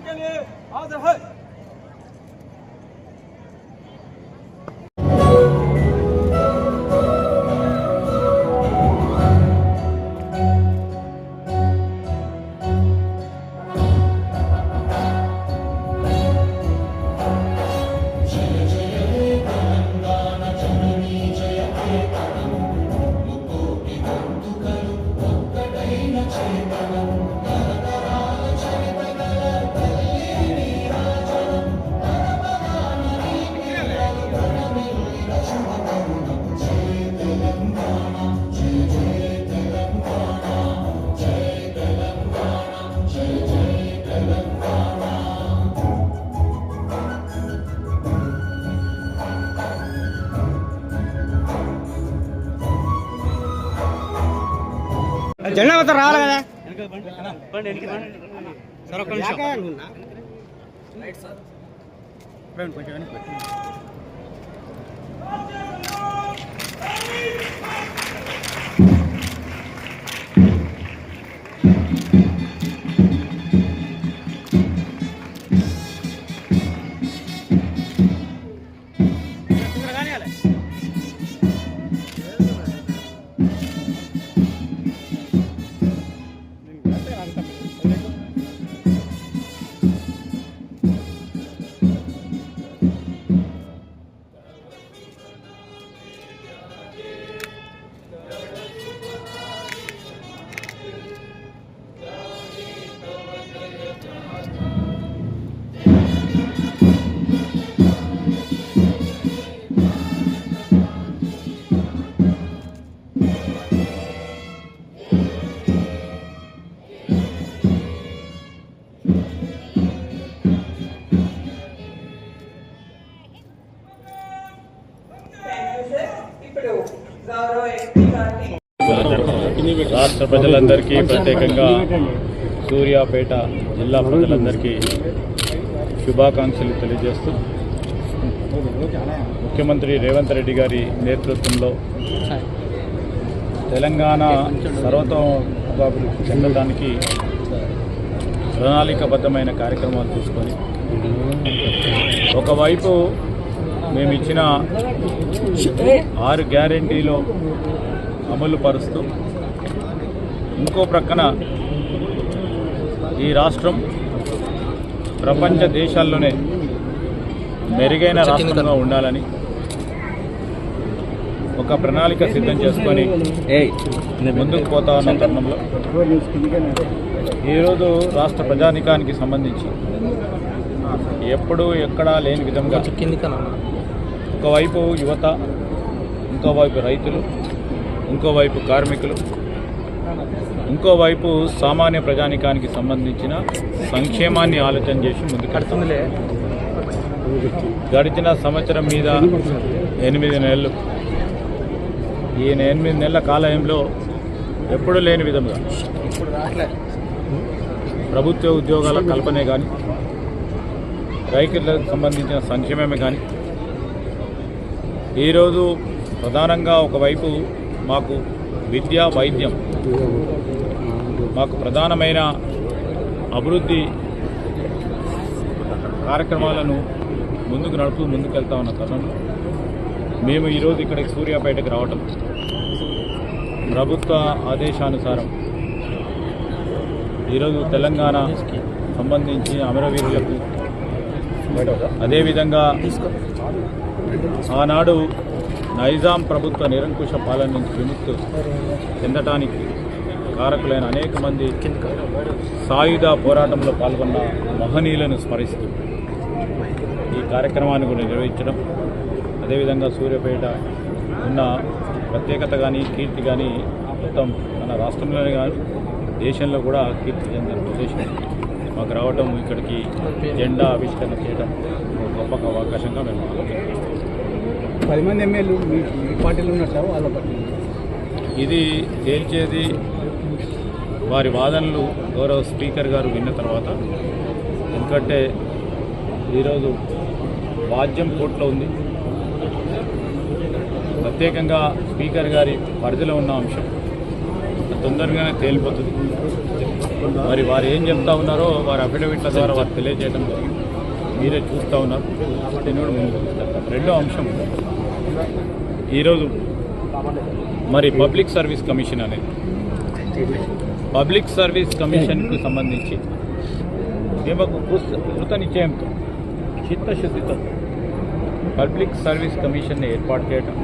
के लिए हाजिर है। జెండా మొత్తం రావాలి కదా రాష్ట్ర ప్రజలందరికీ ప్రత్యేకంగా సూర్యాపేట జిల్లా ప్రజలందరికీ శుభాకాంక్షలు తెలియజేస్తూ ముఖ్యమంత్రి రేవంత్ రెడ్డి గారి నేతృత్వంలో తెలంగాణ సర్వతోముఖాభివృద్ధి చెందడానికి ప్రణాళికాబద్ధమైన కార్యక్రమాలు తీసుకొని ఒకవైపు మేము ఇచ్చిన 6 గ్యారెంటీలో అమలు పరుస్తూ ఇంకో ప్రక్కన ఈ రాష్ట్రం ప్రపంచ దేశాల్లోనే మెరుగైన రాష్ట్రంగా ఉండాలని ఒక ప్రణాళిక సిద్ధం చేసుకొని ముందుకు పోతా ఉన్న తరుణంలో ఈరోజు రాష్ట్ర ప్రజానికానికి సంబంధించి ఎప్పుడూ ఎక్కడా లేని విధంగా ఒకవైపు యువత, ఇంకోవైపు రైతులు, ఇంకోవైపు కార్మికులు, ఇంకోవైపు సామాన్య ప్రజానికానికి సంబంధించిన సంక్షేమాన్ని ఆలోచన చేసి ముందుకెడుతుంది. గడిచిన సంవత్సరం మీద 8 నెలలు, ఈ 8 నెలల కాలంలో ఎప్పుడూ లేని విధంగా ప్రభుత్వ ఉద్యోగాల కల్పనే కానీ, రైతులకు సంబంధించిన సంక్షేమమే కానీ, ఈరోజు ప్రధానంగా ఒకవైపు మాకు విద్య, వైద్యం మాకు ప్రధానమైన అభివృద్ధి కార్యక్రమాలను ముందుకెళ్తా ఉన్న తరుణంలో మేము ఈరోజు ఇక్కడికి సూర్యాపేటకి రావటం ప్రభుత్వ ఆదేశానుసారం ఈరోజు తెలంగాణ సంబంధించి అమరవీరులకు, అదేవిధంగా ఆనాడు నైజాం ప్రభుత్వ నిరంకుశ పాలన నుంచి విముక్తి చెందటానికి కారకులైన అనేక మంది సాయుధ పోరాటంలో పాల్గొన్న మహనీయులను స్మరిస్తూ ఈ కార్యక్రమాన్ని కూడా నిర్వహించడం, అదేవిధంగా సూర్యాపేట ఉన్న ప్రత్యేకత కానీ, కీర్తి కానీ మొత్తం మన రాష్ట్రంలోనే కానీ దేశంలో కూడా కీర్తి చెందిన ప్రదేశం మాకు రావటం, ఇక్కడికి జెండా ఆవిష్కరణ చేయడం గొప్ప అవకాశంగా మేము ఆలోచిస్తున్నాం. 10 మంది ఎమ్మెల్యేలు మీ పార్టీలో ఉన్నారు సార్, వాళ్ళ పార్టీ ఇది తేల్చేది వారి వాదనలు గౌరవ స్పీకర్ గారు విన్న తర్వాత. ఎందుకంటే ఈరోజు వాద్యం కోర్టులో ఉంది, ప్రత్యేకంగా స్పీకర్ గారి పరిధిలో ఉన్న అంశం తొందరగానే తేలిపోతుంది. మరి వారు ఏం చెప్తా ఉన్నారో వారి అఫిడవిట్ల ద్వారా వారు తెలియజేయడం జరిగింది. మీరే చూస్తూ ఉన్నారు. దీన్ని కూడా మేము చూస్తాం. రెండో అంశం, ఈరోజు మరి పబ్లిక్ సర్వీస్ కమిషన్ అనేది పబ్లిక్ సర్వీస్ కమిషన్కు సంబంధించి మేము కృత నిశ్చయంతో చిత్తశుద్ధితో పబ్లిక్ సర్వీస్ కమిషన్ని ఏర్పాటు చేయడం,